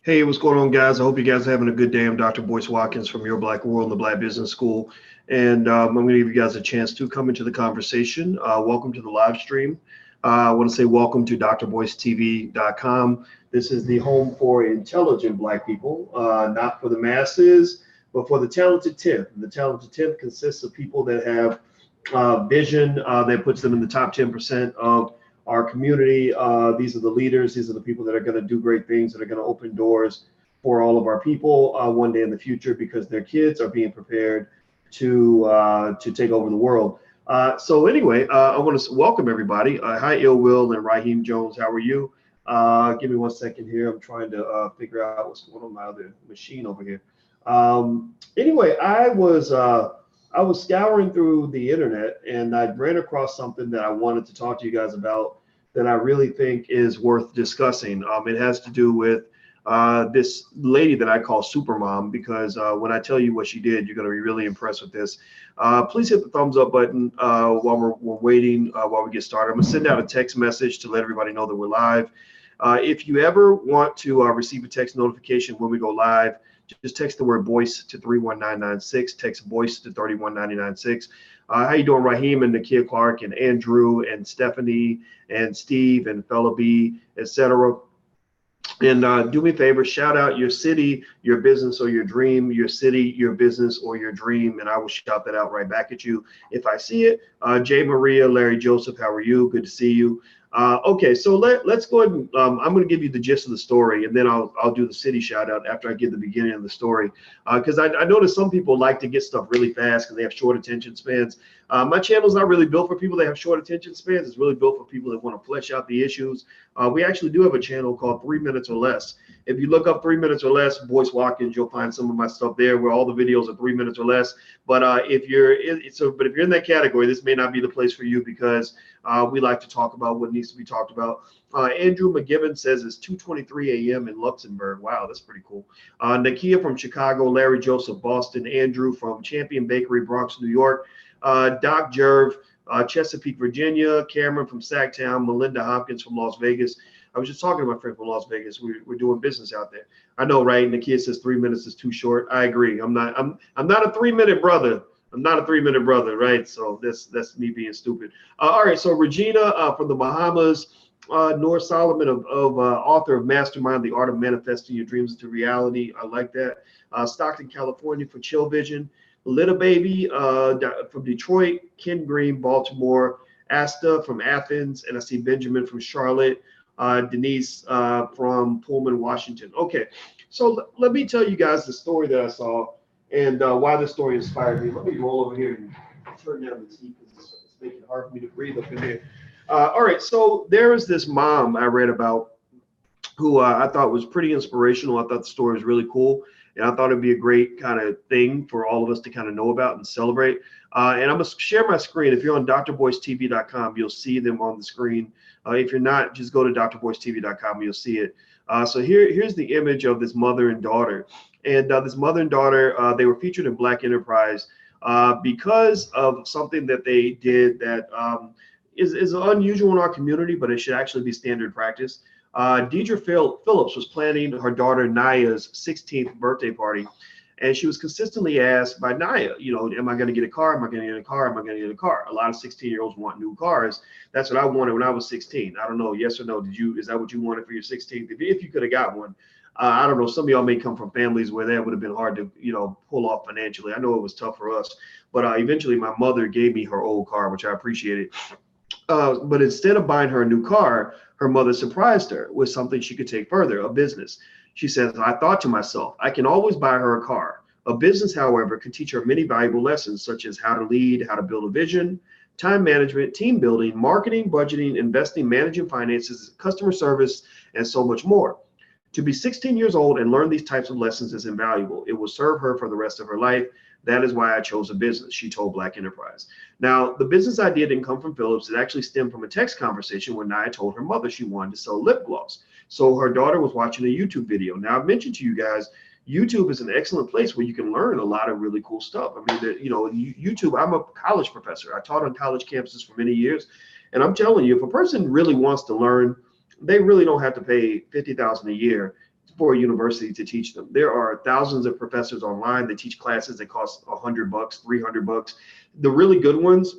Hey, what's going on, guys? I hope you guys are having a good day. I'm Dr. Boyce Watkins from Your Black World and the Black Business School. And I'm going to give you guys a chance to come into the conversation. Welcome to the live stream. I want to say welcome to drboycetv.com. This is the home for intelligent Black people, not for the masses, but for the talented 10th. The talented 10th consists of people that have vision that puts them in the top 10% of our community. These are the leaders. These are the people that are going to do great things, that are going to open doors for all of our people one day in the future, because their kids are being prepared to take over the world. So anyway, I want to welcome everybody. Hi, Ill Will and Raheem Jones. How are you? Give me 1 second here. I'm trying to figure out what's going on with my other machine over here. Anyway, I was scouring through the internet and I ran across something that I wanted to talk to you guys about that I really think is worth discussing. It has to do with this lady that I call Supermom, because when I tell you what she did, you're going to be really impressed with this. Please hit the thumbs up button while we're waiting, while we get started. I'm going to send out a text message to let everybody know that we're live. If you ever want to receive a text notification when we go live, just text the word Boyce to 31996. Text Boyce to 31996. How you doing, Raheem and Nakia Clark and Andrew and Stephanie and Steve and Fella B, etc. And do me a favor, shout out your city, your business, or your dream. Your city, your business, or your dream, and I will shout that out right back at you if I see it. Jay Maria, Larry Joseph, how are you? Good to see you. Okay, so let's go ahead and I'm going to give you the gist of the story, and then I'll do the city shout out after I give the beginning of the story, because I notice some people like to get stuff really fast because they have short attention spans. My channel's not really built for people that have short attention spans. It's really built for people that want to flesh out the issues. We actually do have a channel called 3 Minutes or Less. If you look up 3 Minutes or Less, Boyce Watkins, you'll find some of my stuff there where all the videos are 3 minutes or less. But if you're in that category, this may not be the place for you, because we like to talk about what needs to be talked about. Andrew McGibbon says it's 2:23 a.m. in Luxembourg. Wow, that's pretty cool. Nakia from Chicago, Larry Joseph, Boston, Andrew from Champion Bakery, Bronx, New York, Doc Jerv, Chesapeake, Virginia, Cameron from Sacktown, Melinda Hopkins from Las Vegas. I was just talking to my friend from Las Vegas. We're doing business out there. I know, right? Nakia says 3 minutes is too short. I agree. I'm not a 3 minute brother. I'm not a 3 minute brother, right? So that's me being stupid. All right, so Regina from the Bahamas, Nor Solomon of author of Mastermind: The Art of Manifesting Your Dreams into Reality. I like that. Stockton, California for Chill Vision. Little Baby from Detroit, Ken Green, Baltimore, Asta from Athens, and I see Benjamin from Charlotte, Denise from Pullman, Washington. Okay, so let me tell you guys the story that I saw and why this story inspired me. Let me roll over here and turn down the heat because it's making it hard for me to breathe up in here. All right, so there is this mom I read about who I thought was pretty inspirational. I thought the story was really cool, and I thought it'd be a great kind of thing for all of us to kind of know about and celebrate. And I'm going to share my screen. If you're on drboycetv.com, you'll see them on the screen. If you're not, just go to drboycetv.com. You'll see it. So here's the image of this mother and daughter. And this mother and daughter, they were featured in Black Enterprise because of something that they did that is unusual in our community, but it should actually be standard practice. Deidre Phillips was planning her daughter Naya's 16th birthday party, and she was consistently asked by Naya, am I going to get a car? Am I going to get a car? Am I going to get a car? A lot of 16-year-olds want new cars. That's what I wanted when I was 16. I don't know, yes or no, is that what you wanted for your 16th? If you could have got one. I don't know, some of y'all may come from families where that would have been hard to, pull off financially. I know it was tough for us, but eventually my mother gave me her old car, which I appreciated. But instead of buying her a new car, her mother surprised her with something she could take further, a business. She says, I thought to myself, I can always buy her a car. A business, however, could teach her many valuable lessons, such as how to lead, how to build a vision, time management, team building, marketing, budgeting, investing, managing finances, customer service, and so much more. To be 16 years old and learn these types of lessons is invaluable. It will serve her for the rest of her life. That is why I chose a business, she told Black Enterprise. Now, the business idea didn't come from Phillips. It actually stemmed from a text conversation when Naya told her mother she wanted to sell lip gloss. So her daughter was watching a YouTube video. Now, I've mentioned to you guys, YouTube is an excellent place where you can learn a lot of really cool stuff. I mean, YouTube, I'm a college professor. I taught on college campuses for many years. And I'm telling you, if a person really wants to learn they really don't have to pay $50,000 a year for a university to teach them. There are thousands of professors online that teach classes that cost $100, $300. The really good ones,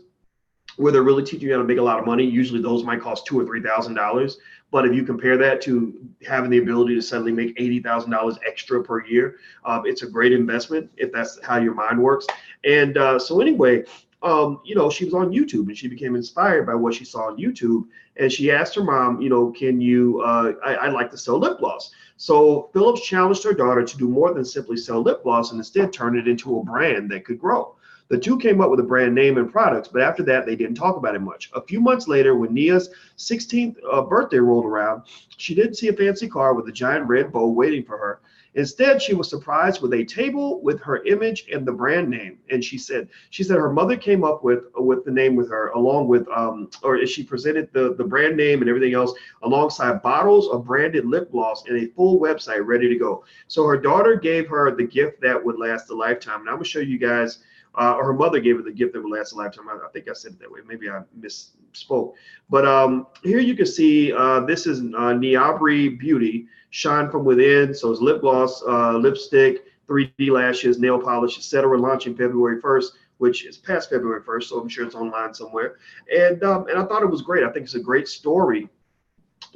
where they're really teaching you how to make a lot of money, usually those might cost $2,000 or $3,000. But if you compare that to having the ability to suddenly make $80,000 extra per year, it's a great investment if that's how your mind works. And so anyway, she was on YouTube and she became inspired by what she saw on YouTube. And she asked her mom, can you, I'd like to sell lip gloss. So Phillips challenged her daughter to do more than simply sell lip gloss and instead turn it into a brand that could grow. The two came up with a brand name and products, but after that, they didn't talk about it much. A few months later, when Nia's 16th birthday rolled around, she didn't see a fancy car with a giant red bow waiting for her. Instead, she was surprised with a table with her image and the brand name. And she said her mother came up with the name with her, along with, or she presented the brand name and everything else alongside bottles of branded lip gloss and a full website ready to go. So her daughter gave her the gift that would last a lifetime. And I'm gonna show you guys. Or her mother gave her the gift that would last a lifetime. I think I said it that way. Maybe I misspoke. But here you can see this is Niabri Beauty, Shine from Within. So it's lip gloss, lipstick, 3D lashes, nail polish, etc. Launching February 1st, which is past February 1st. So I'm sure it's online somewhere. And I thought it was great. I think it's a great story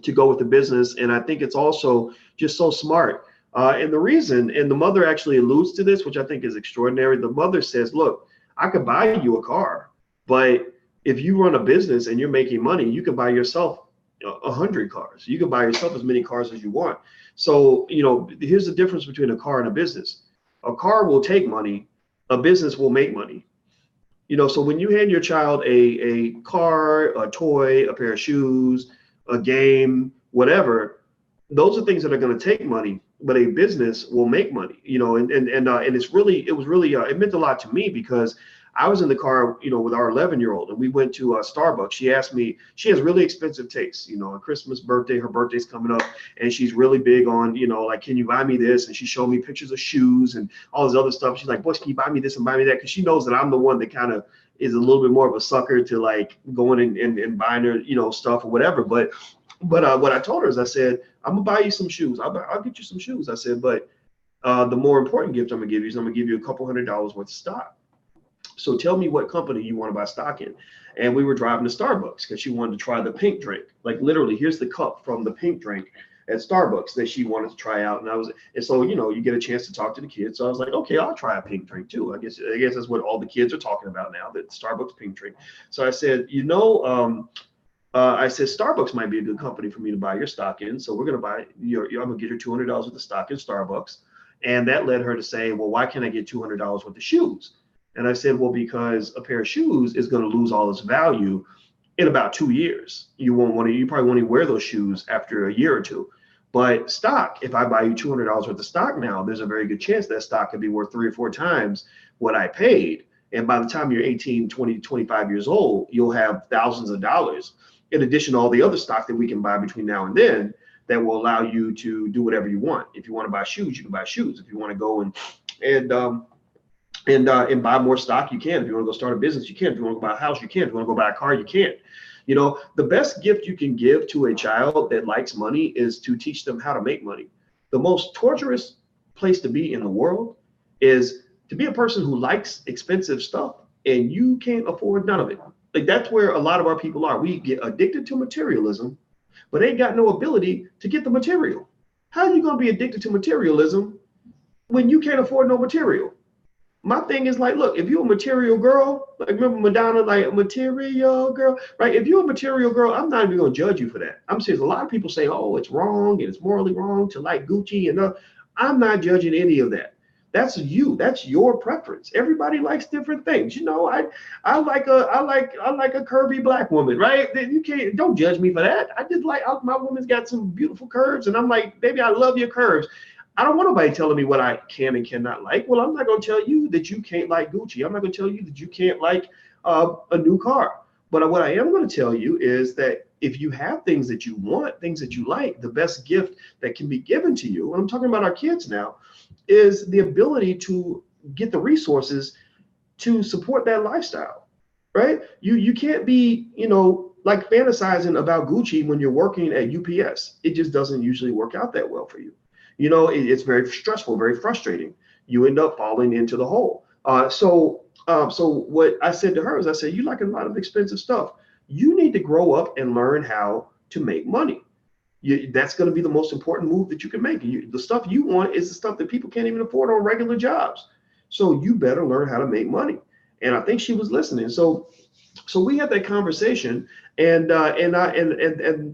to go with the business. And I think it's also just so smart. And the reason, and the mother actually alludes to this, which I think is extraordinary. The mother says, look, I could buy you a car, but if you run a business and you're making money, you can buy yourself 100 cars. You can buy yourself as many cars as you want. So, here's the difference between a car and a business. A car will take money. A business will make money. So when you hand your child a car, a toy, a pair of shoes, a game, whatever, those are things that are going to take money, but a business will make money, and it meant a lot to me because I was in the car, with our 11-year-old and we went to Starbucks. She asked me, she has really expensive tastes, a Christmas birthday, her birthday's coming up and she's really big on, like, can you buy me this? And she showed me pictures of shoes and all this other stuff. She's like, boys, can you buy me this and buy me that? Cause she knows that I'm the one that kind of is a little bit more of a sucker to like going and buying her, stuff or whatever. But what I told her is I said, I'm gonna buy you some shoes. I'll get you some shoes. I said, but the more important gift I'm gonna give you is I'm gonna give you a couple $100s worth of stock. So tell me what company you want to buy stock in. And we were driving to Starbucks because she wanted to try the pink drink. Like literally, here's the cup from the pink drink at Starbucks that she wanted to try out. And so, you get a chance to talk to the kids. So I was like, okay, I'll try a pink drink too. I guess that's what all the kids are talking about now, that Starbucks pink drink. So I said, I said, Starbucks might be a good company for me to buy your stock in. So we're going to buy I'm going to get her $200 worth of stock in Starbucks. And that led her to say, well, why can't I get $200 worth of shoes? And I said, well, because a pair of shoes is going to lose all its value in about 2 years. You probably won't even wear those shoes after a year or two. But stock, if I buy you $200 worth of stock now, there's a very good chance that stock could be worth 3 or 4 times what I paid. And by the time you're 18, 20, 25 years old, you'll have thousands of dollars in addition to all the other stock that we can buy between now and then that will allow you to do whatever you want. If you want to buy shoes, you can buy shoes. If you want to go and buy more stock, you can. If you want to go start a business, you can. If you want to go buy a house, you can. If you want to go buy a car, you can. The best gift you can give to a child that likes money is to teach them how to make money. The most torturous place to be in the world is to be a person who likes expensive stuff and you can't afford none of it. Like that's where a lot of our people are. We get addicted to materialism, but ain't got no ability to get the material. How are you going to be addicted to materialism when you can't afford no material? My thing is like, look, if you're a material girl, like remember Madonna, like a material girl, right? If you're a material girl, I'm not even going to judge you for that. I'm serious. A lot of people say, oh, it's wrong and it's morally wrong to like Gucci and I'm not judging any of that. That's you. That's your preference. Everybody likes different things. I like a curvy black woman, right? Don't judge me for that. I just like my woman's got some beautiful curves, and I'm like, baby, I love your curves. I don't want nobody telling me what I can and cannot like. Well, I'm not going to tell you that you can't like Gucci. I'm not going to tell you that you can't like a new car. But what I am going to tell you is that if you have things that you want, things that you like, the best gift that can be given to you, and I'm talking about our kids now, is the ability to get the resources to support that lifestyle, right? You can't be, like fantasizing about Gucci when you're working at UPS. It just doesn't usually work out that well for you. It's very stressful, very frustrating. You end up falling into the hole. So what I said to her is, I said, you like a lot of expensive stuff. You need to grow up and learn how to make money. That's going to be the most important move that you can make. The stuff you want is the stuff that people can't even afford on regular jobs. So you better learn how to make money. And I think she was listening. So we had that conversation, and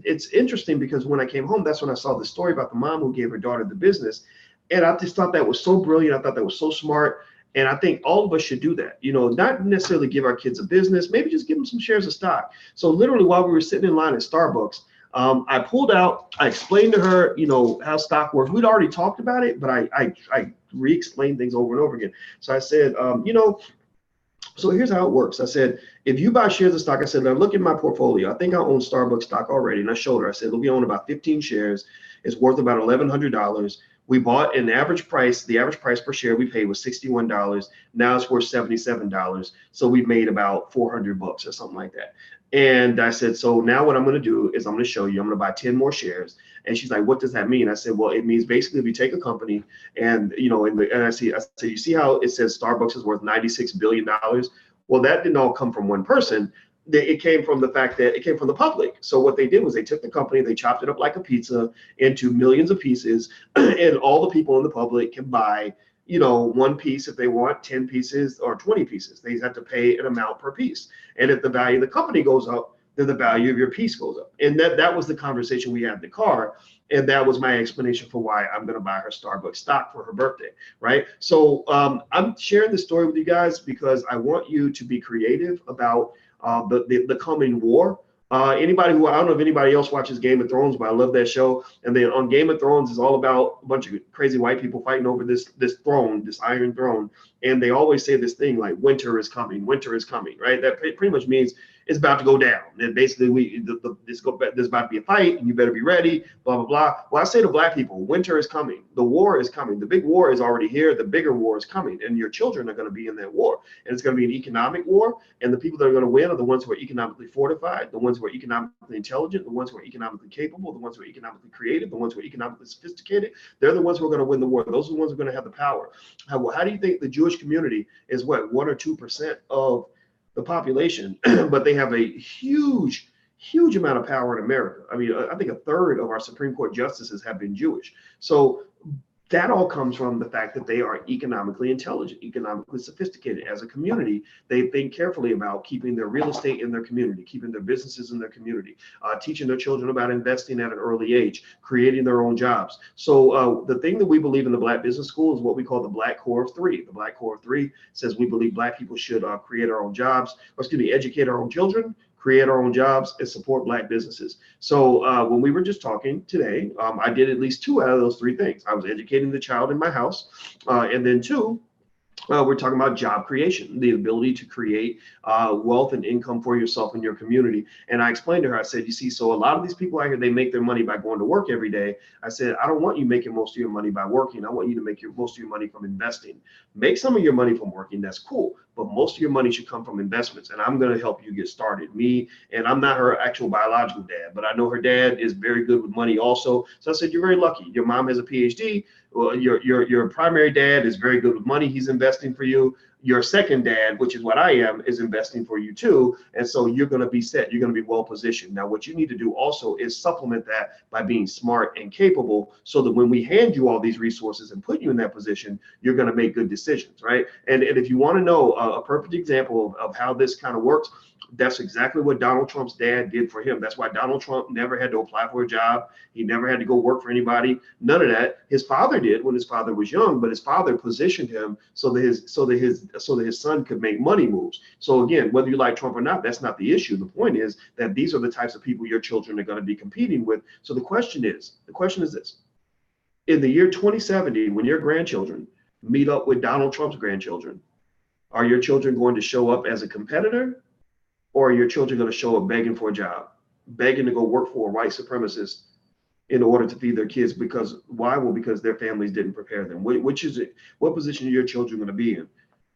it's interesting because when I came home, that's when I saw the story about the mom who gave her daughter the business, and I just thought that was so brilliant. I thought that was so smart, and I think all of us should do that. Not necessarily give our kids a business, maybe just give them some shares of stock. So literally, while we were sitting in line at Starbucks, I pulled out, I explained to her, how stock works. We'd already talked about it, but I re-explained things over and over again. So I said, so here's how it works. I said, if you buy shares of stock, I said, now look at my portfolio. I think I own Starbucks stock already. And I showed her, I said, look, we own about 15 shares. It's worth about $1,100. We bought an average price. The average price per share we paid was $61. Now it's worth $77. So we made about $400 or something like that. And I said, so now what I'm going to do is I'm going to show you, I'm going to buy 10 more shares. And she's like, what does that mean? I said, well, it means basically we take a company and, I said, you see how it says Starbucks is worth $96 billion? Well, that didn't all come from one person. It came from the fact that it came from the public. So what they did was they took the company, they chopped it up like a pizza into millions of pieces, and all the people in the public can buy, one piece if they want, 10 pieces or 20 pieces. They have to pay an amount per piece. And if the value of the company goes up, then the value of your piece goes up. And that was the conversation we had in the car. And that was my explanation for why I'm going to buy her Starbucks stock for her birthday, right? So I'm sharing this story with you guys because I want you to be creative about the coming war. I don't know if anybody else watches Game of Thrones, but I love that show. And then on Game of Thrones is all about a bunch of crazy white people fighting over this throne, this iron throne. And they always say this thing like winter is coming, right? That pretty much means it's about to go down. And basically there's about to be a fight and you better be ready, blah, blah, blah. Well, I say to black people, winter is coming. The war is coming. The big war is already here. The bigger war is coming. And your children are going to be in that war. And it's going to be an economic war. And the people that are going to win are the ones who are economically fortified, the ones who are economically intelligent, the ones who are economically capable, the ones who are economically creative, the ones who are economically sophisticated. They're the ones who are going to win the war. Those are the ones who are going to have the power. How do you think the Jewish community is 1 or 2% of the population, but they have a huge amount of power in America? I mean, I think a third of our Supreme Court justices have been Jewish. So that all comes from the fact that they are economically intelligent, economically sophisticated. As a community, they think carefully about keeping their real estate in their community, keeping their businesses in their community, teaching their children about investing at an early age, creating their own jobs. So the thing that we believe in the Black Business School is what we call the Black Core of Three. The Black Core of Three says we believe Black people should create our own jobs, educate our own children, create our own jobs, and support Black businesses. So when we were just talking today, I did at least 2 out of those 3 things. I was educating the child in my house, and then 2, we're talking about job creation, the ability to create wealth and income for yourself and your community. And I explained to her, I said, you see, so a lot of these people out here, they make their money by going to work every day. I said, I don't want you making most of your money by working. I want you to make most of your money from investing. Make some of your money from working, that's cool, but most of your money should come from investments. And I'm going to help you get started. And I'm not her actual biological dad, but I know her dad is very good with money also. So I said, you're very lucky. Your mom has a PhD. Well, your primary dad is very good with money. He's investing for you. Your second dad, which is what I am, is investing for you too. And so you're going to be set. You're going to be well positioned. Now, what you need to do also is supplement that by being smart and capable so that when we hand you all these resources and put you in that position, you're going to make good decisions, right? And if you want to know a perfect example of how this kind of works, that's exactly what Donald Trump's dad did for him. That's why Donald Trump never had to apply for a job. He never had to go work for anybody. None of that. His father did when his father was young, but his father positioned him so that his son could make money moves. So again, whether you like Trump or not, that's not the issue. The point is that these are the types of people your children are going to be competing with. So the question is this: in the year 2070, when your grandchildren meet up with Donald Trump's grandchildren, are your children going to show up as a competitor? Or are your children going to show up begging for a job, begging to go work for a white supremacist in order to feed their kids? Because why? Well, because their families didn't prepare them. Which is it? What position are your children going to be in?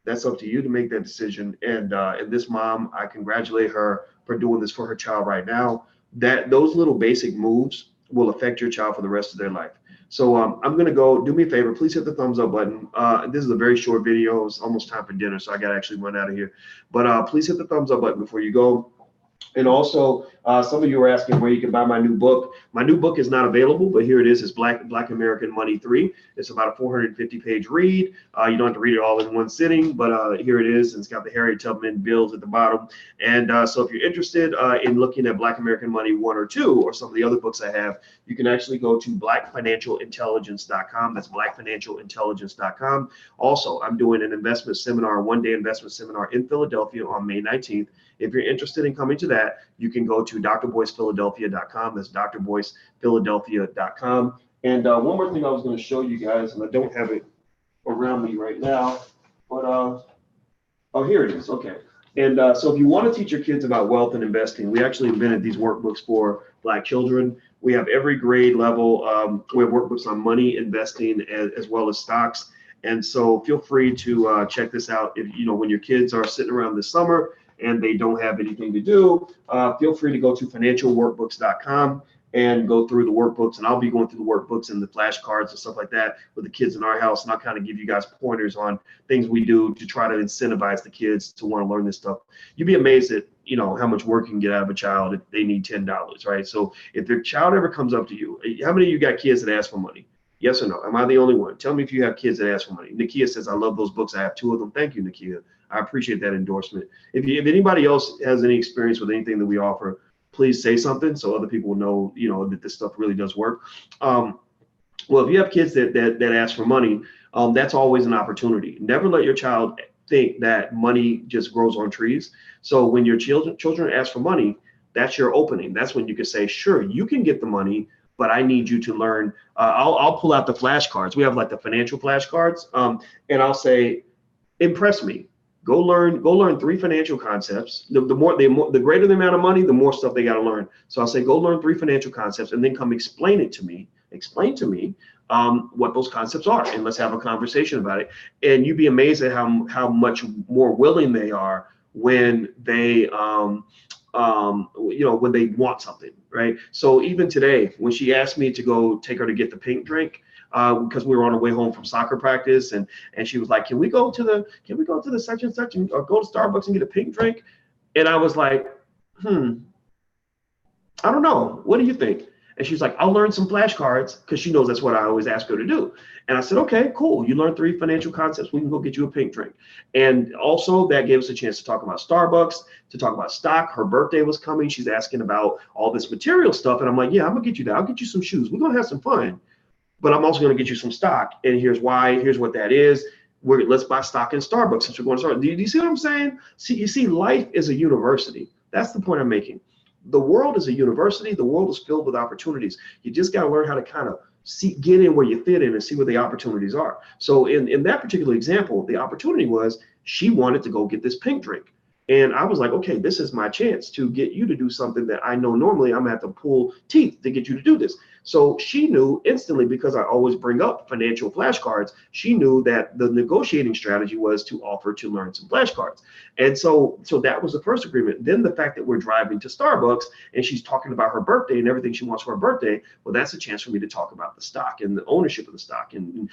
That's up to you to make that decision. And this mom, I congratulate her for doing this for her child right now, that those little basic moves will affect your child for the rest of their life. So I'm going to go. Do me a favor, please hit the thumbs up button. This is a very short video. It's almost time for dinner, so I got to actually run out of here. But please hit the thumbs up button before you go. And also, some of you are asking where you can buy my new book. My new book is not available, but here it is. It's Black American Money 3. It's about a 450-page read. You don't have to read it all in one sitting, but here it is. And it's got the Harriet Tubman bills at the bottom. And so if you're interested in looking at Black American Money 1 or 2, or some of the other books I have, you can actually go to blackfinancialintelligence.com. That's blackfinancialintelligence.com. Also, I'm doing an investment seminar, one-day investment seminar in Philadelphia on May 19th. If you're interested in coming to that, you can go to drboycephiladelphia.com. That's drboycephiladelphia.com. And one more thing I was going to show you guys, and I don't have it around me right now, but oh, here it is. Okay. And so if you want to teach your kids about wealth and investing, we actually invented these workbooks for Black children. We have every grade level. We have workbooks on money, investing, as well as stocks. And so feel free to check this out. If when your kids are sitting around this summer and they don't have anything to do, feel free to go to financialworkbooks.com and go through the workbooks. And I'll be going through the workbooks and the flashcards and stuff like that with the kids in our house. And I'll kind of give you guys pointers on things we do to try to incentivize the kids to want to learn this stuff. You'd be amazed at how much work you can get out of a child if they need $10, right? So if their child ever comes up to you, how many of you got kids that ask for money? Yes or no? Am I the only one? Tell me if you have kids that ask for money. Nakia says, I love those books. I have 2 of them. Thank you, Nakia. I appreciate that endorsement. If anybody else has any experience with anything that we offer, please say something so other people will know, that this stuff really does work. Well, if you have kids that ask for money, that's always an opportunity. Never let your child think that money just grows on trees. So when your children ask for money, that's your opening. That's when you can say, sure, you can get the money, but I need you to learn. I'll pull out the flashcards. We have like the financial flashcards, and I'll say, impress me. Go learn 3 financial concepts. The greater the amount of money, the more stuff they got to learn. So I'll say, go learn 3 financial concepts, and then come explain to me what those concepts are, and let's have a conversation about it. And you'd be amazed at how much more willing they are when they when they want something, right? So even today, when she asked me to go take her to get the pink drink, because we were on our way home from soccer practice, and she was like, can we go to the such and such or go to Starbucks and get a pink drink? And I was like, I don't know. What do you think? And she's like, I'll learn some flashcards, because she knows that's what I always ask her to do. And I said, okay, cool. You learn 3 financial concepts. We can go get you a pink drink. And also that gave us a chance to talk about Starbucks, to talk about stock. Her birthday was coming. She's asking about all this material stuff. And I'm like, yeah, I'm gonna get you that. I'll get you some shoes. We're gonna have some fun. But I'm also going to get you some stock. And here's why. Here's what that is. Let's buy stock in Starbucks since we're going to start. Do you see what I'm saying? You see, life is a university. That's the point I'm making. The world is a university. The world is filled with opportunities. You just got to learn how to kind of get in where you fit in and see where the opportunities are. So in that particular example, the opportunity was she wanted to go get this pink drink. And I was like, okay, this is my chance to get you to do something that I know normally I'm gonna have to pull teeth to get you to do this. So she knew instantly, because I always bring up financial flashcards, she knew that the negotiating strategy was to offer to learn some flashcards. And so that was the first agreement. Then the fact that we're driving to Starbucks and she's talking about her birthday and everything she wants for her birthday, well, that's a chance for me to talk about the stock and the ownership of the stock and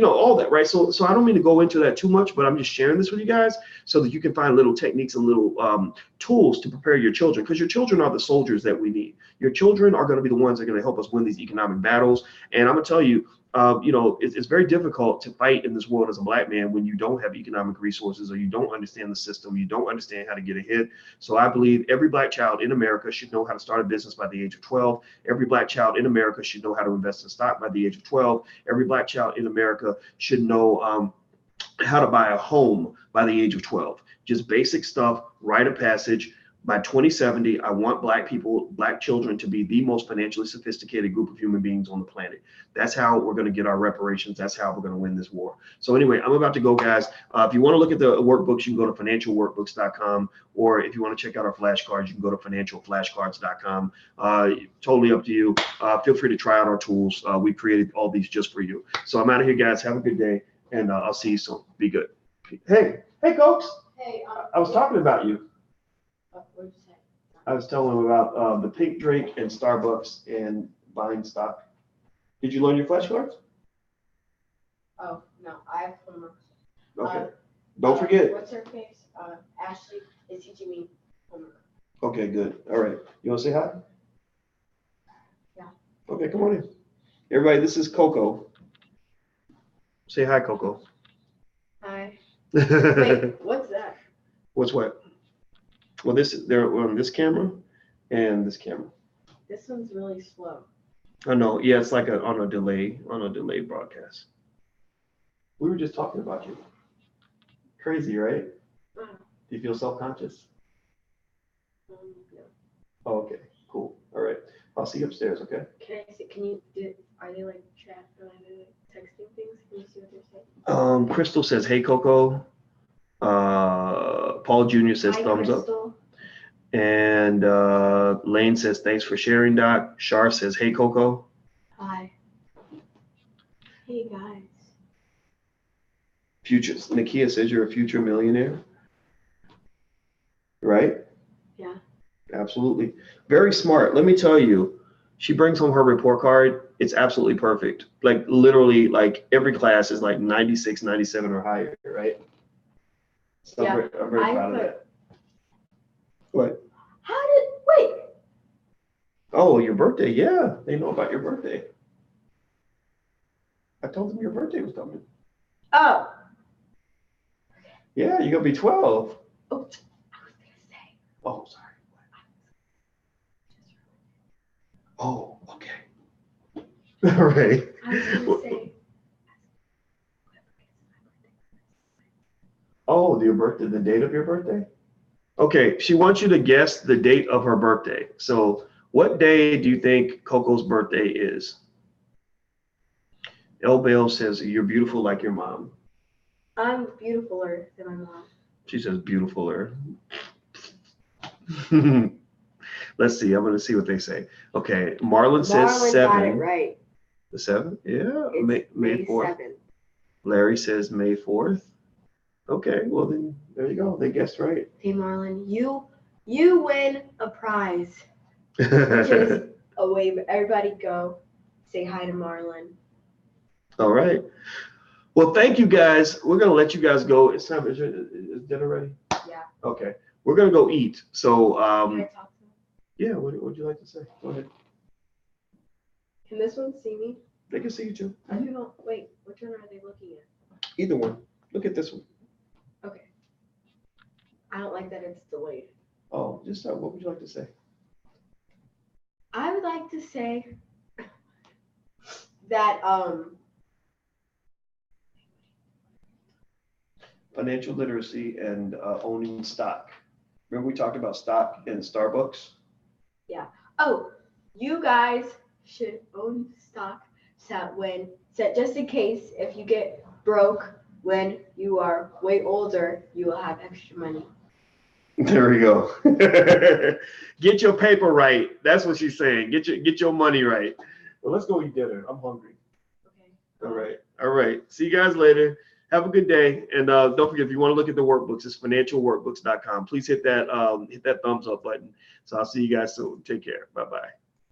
all that, right? So I don't mean to go into that too much, but I'm just sharing this with you guys so that you can find little techniques and little tools to prepare your children, because your children are the soldiers that we need. Your children are going to be the ones that are going to help us win these economic battles. And I'm going to tell you, it's very difficult to fight in this world as a Black man when you don't have economic resources, or you don't understand the system, you don't understand how to get ahead. So I believe every Black child in America should know how to start a business by the age of 12. Every Black child in America should know how to invest in stock by the age of 12. Every Black child in America should know how to buy a home by the age of 12. Just basic stuff, rite of passage. By 2070, I want Black children to be the most financially sophisticated group of human beings on the planet. That's how we're going to get our reparations. That's how we're going to win this war. So anyway, I'm about to go, guys. If you want to look at the workbooks, you can go to financialworkbooks.com, or if you want to check out our flashcards, you can go to financialflashcards.com. Totally up to you. Feel free to try out our tools. We created all these just for you. So I'm out of here, guys. Have a good day, and I'll see you soon. Be good. Hey, Coach. Hey, I was talking about you. What did you say? I was telling him about the pink drink and Starbucks and buying stock. Did you learn your flashcards? Oh, no, I have homework. Okay. Don't forget. What's her face? Ashley is teaching me homework. Okay, good. All right. You want to say hi? Yeah. Okay, come on in. Everybody, this is Coco. Say hi, Coco. Hi. Wait, what's that? What's what? Well, they're on this camera and this camera. This one's really slow. I know. Yeah, it's like on a delay broadcast. We were just talking about you. Crazy, right? Oh. Do you feel self-conscious? No. Oh, okay, cool. All right. I'll see you upstairs, okay? Are they like chat, are they like texting things? Can you see what they're saying? Crystal says, hey, Coco. Paul Jr. says, Hi, thumbs Crystal. up. And Lane says, thanks for sharing, Doc. Shar says, hey, Coco. Hi. Hey, guys. Futures. Nakia says you're a future millionaire. Right? Yeah. Absolutely. Very smart. Let me tell you, she brings home her report card. It's absolutely perfect. Like literally, like every class is like 96, 97 or higher, right? So Yeah. I'm very proud of that. What? Wait. Oh, your birthday. Yeah, they know about your birthday. I told them your birthday was coming. Oh. Yeah, you're going to be 12. Oh, I was going to say. Oh, sorry. Oh, okay. All right. I was going to say. Oh, your birthday, the date of your birthday? Okay, she wants you to guess the date of her birthday. So what day do you think Coco's birthday is? El Bale says, you're beautiful like your mom. I'm beautifuler than my mom. She says, beautifuler. Let's see. I'm going to see what they say. Okay, Marlon says 7. Got it right. The 7th? Yeah, It's May 4th. 7th. Larry says May 4th. Okay, well then, there you go. They guessed right. Hey, Marlon, you win a prize. Which is a wave. Everybody go say hi to Marlon. All right. Well, thank you guys. We're going to let you guys go. It's time. Is dinner ready? Yeah. Okay. We're going to go eat. So, Can I talk to him? yeah, what would you like to say? Go ahead. Can this one see me? They can see you too. I don't know. Wait, which one are they looking at? Either one. Look at this one. Okay. I don't like that it's delayed. Oh, just what would you like to say? I would like to say that Financial literacy and owning stock. Remember we talked about stock in Starbucks? Yeah. Oh, you guys should own stock so just in case if you get broke when you are way older, you will have extra money. There we go. Get your paper right. That's what she's saying. Get your money right. Well, let's go eat dinner. I'm hungry. Okay. All right. All right. See you guys later. Have a good day. And don't forget, if you want to look at the workbooks, it's financialworkbooks.com. Please hit that thumbs up button. So I'll see you guys soon. Take care. Bye-bye.